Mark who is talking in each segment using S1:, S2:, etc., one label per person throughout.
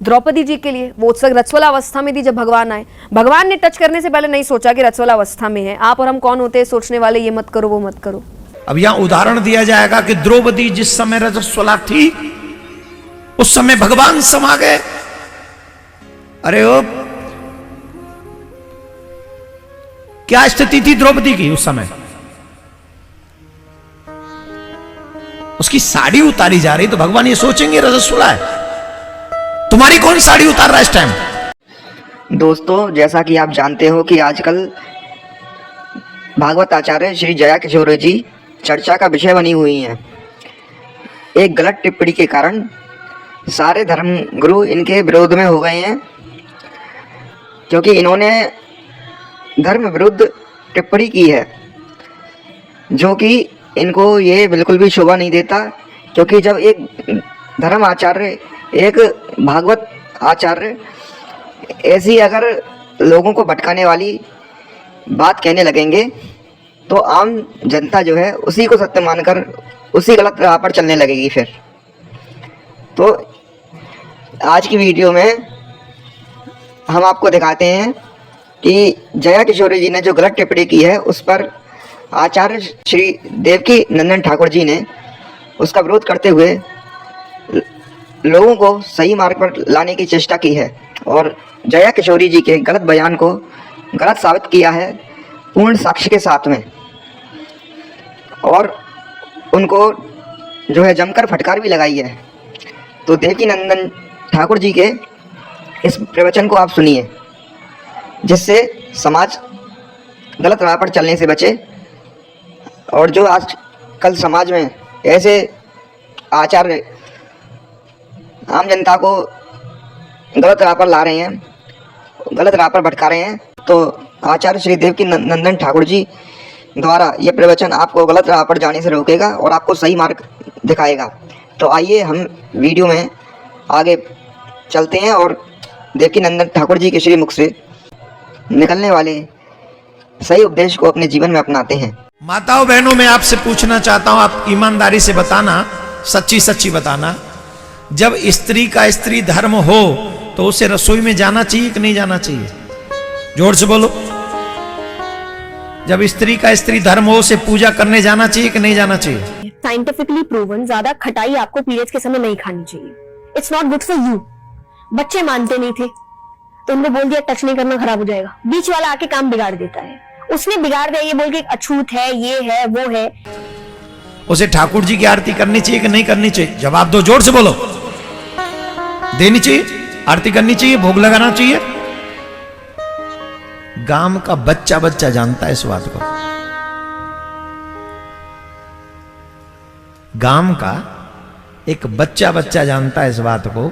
S1: द्रौपदी जी के लिए वो उस वक्त रजस्वला अवस्था में थी जब भगवान आए। भगवान ने टच करने से पहले नहीं सोचा कि रजस्वला अवस्था में है। आप और हम कौन होते हैं सोचने वाले, ये मत करो वो मत करो।
S2: अब यहां उदाहरण दिया जाएगा कि द्रौपदी जिस समय रजस्वला थी उस समय भगवान समा गए। अरे ओ क्या स्थिति थी द्रौपदी की उस समय? उसकी साड़ी उतारी जा रही तो भगवान ये सोचेंगे रजस्वला है। तुम्हारी कौन साड़ी उतार रहा है इस टाइम?
S3: दोस्तों, जैसा कि आप जानते हो कि आजकल भागवत आचार्य श्री जया किशोरी जी चर्चा का विषय बनी हुई हैं। एक गलत टिप्पणी के कारण सारे धर्म गुरु इनके विरोध में हो गए हैं, क्योंकि इन्होंने धर्म विरुद्ध टिप्पणी की है, जो कि इनको ये बिल्कुल भी शोभा नहीं देता। क्योंकि जब एक धर्म आचार्य, एक भागवत आचार्य ऐसी अगर लोगों को भटकाने वाली बात कहने लगेंगे तो आम जनता जो है उसी को सत्य मानकर उसी गलत राह पर चलने लगेगी। फिर तो आज की वीडियो में हम आपको दिखाते हैं कि जया किशोरी जी ने जो गलत टिप्पणी की है उस पर आचार्य श्री देवकी नंदन ठाकुर जी ने उसका विरोध करते हुए लोगों को सही मार्ग पर लाने की चेष्टा की है और जया किशोरी जी के गलत बयान को गलत साबित किया है पूर्ण साक्ष्य के साथ में, और उनको जो है जमकर फटकार भी लगाई है। तो देवकी नंदन ठाकुर जी के इस प्रवचन को आप सुनिए, जिससे समाज गलत राह पर चलने से बचे। और जो आज कल समाज में ऐसे आचार्य आम जनता को गलत राह पर ला रहे हैं, गलत राह पर भटका रहे हैं, तो आचार्य श्री देवकी नंदन ठाकुर जी द्वारा ये प्रवचन आपको गलत राह पर जाने से रोकेगा और आपको सही मार्ग दिखाएगा। तो आइए हम वीडियो में आगे चलते हैं और देवकी नंदन ठाकुर जी के श्री मुख से निकलने वाले सही उपदेश को अपने जीवन में अपनाते हैं।
S2: माताओं बहनों, मैं आपसे पूछना चाहता हूं, आप ईमानदारी से बताना, सच्ची सच्ची बताना, जब स्त्री का स्त्री धर्म हो तो उसे रसोई में जाना चाहिए कि नहीं जाना चाहिए? जोर से बोलो। जब स्त्री का स्त्री धर्म हो उसे पूजा करने जाना चाहिए कि नहीं जाना चाहिए?
S1: साइंटिफिकली प्रूवन ज्यादा खटाई आपको पीरियड्स के समय नहीं खानी चाहिए। It's not good for you. बच्चे मानते नहीं थे तो उनको बोल दिया टच नहीं करना, खराब हो जाएगा। बीच वाला आके काम बिगाड़ देता है। उसने बिगाड़ दिया ये बोल के अछूत है, ये है, वो है।
S2: उसे ठाकुर जी की आरती करनी चाहिए कि नहीं करनी चाहिए? जवाब दो, जोर से बोलो। देनी चाहिए, आरती करनी चाहिए, भोग लगाना चाहिए। गांव का बच्चा बच्चा जानता है इस बात को। गांव का एक बच्चा बच्चा जानता है इस बात को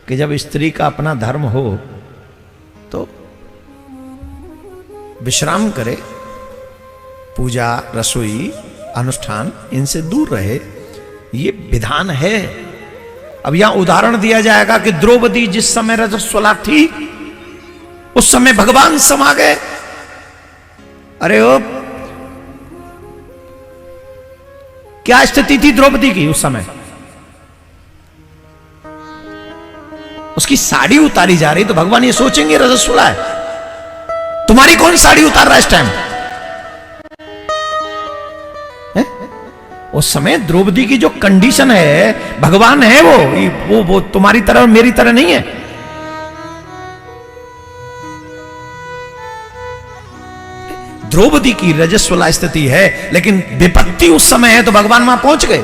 S2: कि जब स्त्री का अपना धर्म हो तो विश्राम करे, पूजा, रसोई, अनुष्ठान इनसे दूर रहे, ये विधान है। अब यहां उदाहरण दिया जाएगा कि द्रौपदी जिस समय रजस्वला थी उस समय भगवान समा गए। अरे ओ क्या स्थिति थी द्रौपदी की उस समय? उसकी साड़ी उतारी जा रही तो भगवान ये सोचेंगे रजस्वला है। तुम्हारी कौन साड़ी उतार रहा है इस टाइम? उस समय द्रौपदी की जो कंडीशन है, भगवान है वो तुम्हारी तरह और मेरी तरह नहीं है। द्रौपदी की रजस्वला स्थिति है, लेकिन विपत्ति उस समय है तो भगवान वहां पहुंच गए।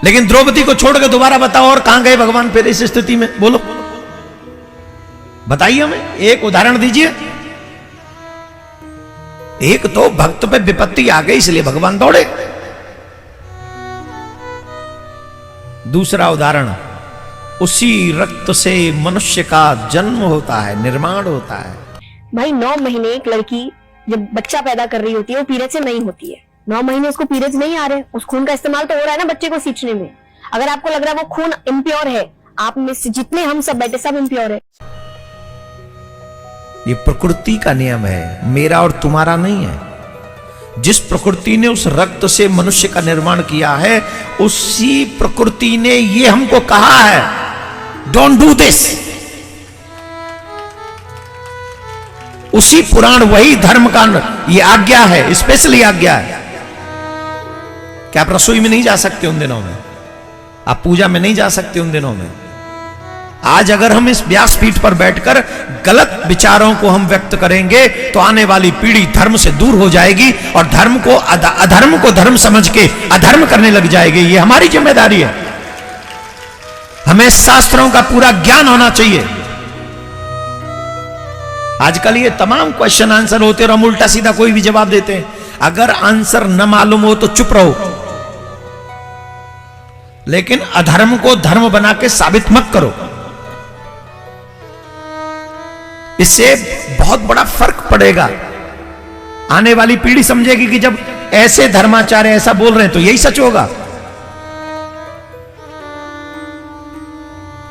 S2: लेकिन द्रौपदी को छोड़कर दोबारा बताओ और कहां गए भगवान फिर इस स्थिति में? बोलो, बताइए हमें, एक उदाहरण दीजिए। एक तो भक्त पे विपत्ति आ गई इसलिए भगवान दौड़े। दूसरा उदाहरण, उसी रक्त से मनुष्य का जन्म होता है, निर्माण होता है।
S1: भाई 9 महीने एक लड़की जब बच्चा पैदा कर रही होती है वो पीरियड से नहीं होती है। 9 महीने उसको पीरियड्स नहीं आ रहे, उस खून का इस्तेमाल तो हो रहा है ना बच्चे को सींचने में। अगर आपको लग रहा है वो खून इम्प्योर है, आप में से जितने हम सब बैठे सब इम्प्योर है।
S2: ये प्रकृति का नियम है, मेरा और तुम्हारा नहीं है। जिस प्रकृति ने उस रक्त से मनुष्य का निर्माण किया है, उसी प्रकृति ने ये हमको कहा है, डोंट डू दिस। उसी पुराण, वही धर्म का ये आज्ञा है, स्पेशली आज्ञा है कि आप रसोई में नहीं जा सकते उन दिनों में, आप पूजा में नहीं जा सकते उन दिनों में। आज अगर हम इस व्यासपीठ पर बैठकर गलत विचारों को हम व्यक्त करेंगे तो आने वाली पीढ़ी धर्म से दूर हो जाएगी और धर्म को अधर्म को धर्म समझ के अधर्म करने लग जाएगी। ये हमारी जिम्मेदारी है। हमें शास्त्रों का पूरा ज्ञान होना चाहिए। आजकल ये तमाम क्वेश्चन आंसर होते और हम उल्टा सीधा कोई भी जवाब देते हैं। अगर आंसर न मालूम हो तो चुप रहो, लेकिन अधर्म को धर्म बना के साबित मत करो। इससे बहुत बड़ा फर्क पड़ेगा। आने वाली पीढ़ी समझेगी कि जब ऐसे धर्माचार्य ऐसा बोल रहे हैं तो यही सच होगा।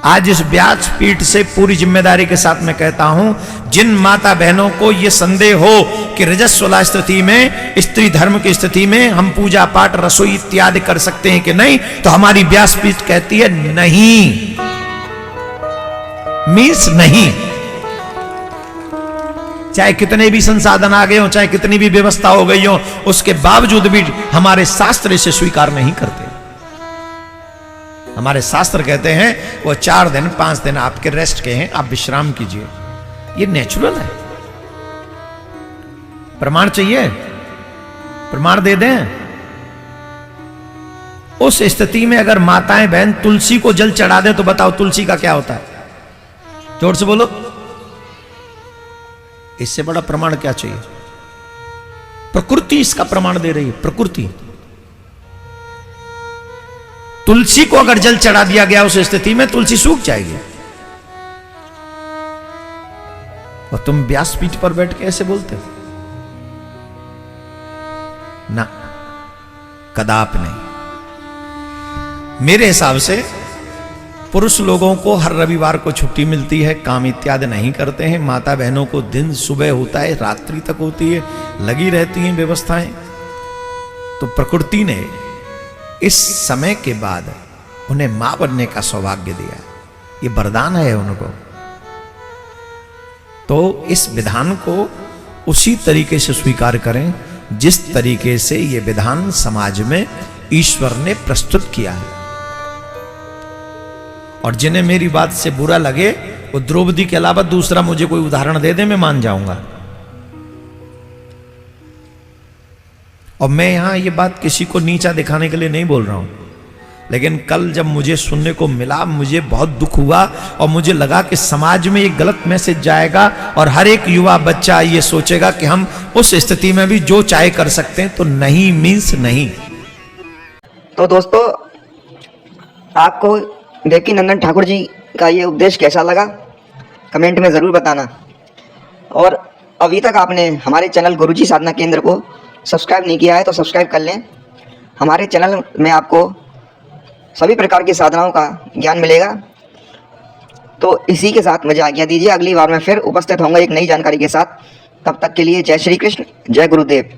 S2: आज इस व्यासपीठ से पूरी जिम्मेदारी के साथ मैं कहता हूं, जिन माता बहनों को यह संदेह हो कि रजस्वला स्थिति में, स्त्री धर्म की स्थिति में हम पूजा पाठ, रसोई इत्यादि कर सकते हैं कि नहीं, तो हमारी व्यासपीठ कहती है नहीं, मीन्स नहीं। चाहे कितने भी संसाधन आ गए हो, चाहे कितनी भी व्यवस्था हो गई हो, उसके बावजूद भी हमारे शास्त्र इसे स्वीकार नहीं करते। हमारे शास्त्र कहते हैं वो 4 दिन 5 दिन आपके रेस्ट के हैं, आप विश्राम कीजिए। ये नेचुरल है। प्रमाण चाहिए, प्रमाण दे दें। उस स्थिति में अगर माताएं बहन तुलसी को जल चढ़ा दें तो बताओ तुलसी का क्या होता है? जोर से बोलो। इससे बड़ा प्रमाण क्या चाहिए? प्रकृति इसका प्रमाण दे रही है। प्रकृति, तुलसी को अगर जल चढ़ा दिया गया उस स्थिति में, तुलसी सूख जाएगी। और तुम व्यासपीठ पर बैठ के ऐसे बोलते हो ना, कदापि नहीं। मेरे हिसाब से पुरुष लोगों को हर रविवार को छुट्टी मिलती है, काम इत्यादि नहीं करते हैं। माता बहनों को दिन सुबह होता है, रात्रि तक होती है, लगी रहती हैं व्यवस्थाएं। तो प्रकृति ने इस समय के बाद उन्हें मां बनने का सौभाग्य दिया। ये वरदान है उनको। तो इस विधान को उसी तरीके से स्वीकार करें जिस तरीके से ये विधान समाज में ईश्वर ने प्रस्तुत किया है। और जिन्हें मेरी बात से बुरा लगे वो द्रौपदी के अलावा दूसरा मुझे कोई उदाहरण दे दे, मैं मान जाऊंगा। और मैं यहां ये बात किसी को नीचा दिखाने के लिए नहीं बोल रहा हूं, लेकिन कल जब मुझे सुनने को मिला मुझे बहुत दुख हुआ और मुझे लगा कि समाज में ये गलत मैसेज जाएगा और हर एक युवा बच्चा ये सोचेगा कि हम उस स्थिति में भी जो चाहे कर सकते हैं। तो नहीं मीन्स नहीं।
S3: तो दोस्तों, आपको देवकीनंदन ठाकुर जी का ये उपदेश कैसा लगा कमेंट में ज़रूर बताना। और अभी तक आपने हमारे चैनल गुरुजी साधना केंद्र को सब्सक्राइब नहीं किया है तो सब्सक्राइब कर लें। हमारे चैनल में आपको सभी प्रकार की साधनाओं का ज्ञान मिलेगा। तो इसी के साथ मुझे आज्ञा दीजिए, अगली बार मैं फिर उपस्थित होऊंगा एक नई जानकारी के साथ। तब तक के लिए जय श्री कृष्ण, जय गुरुदेव।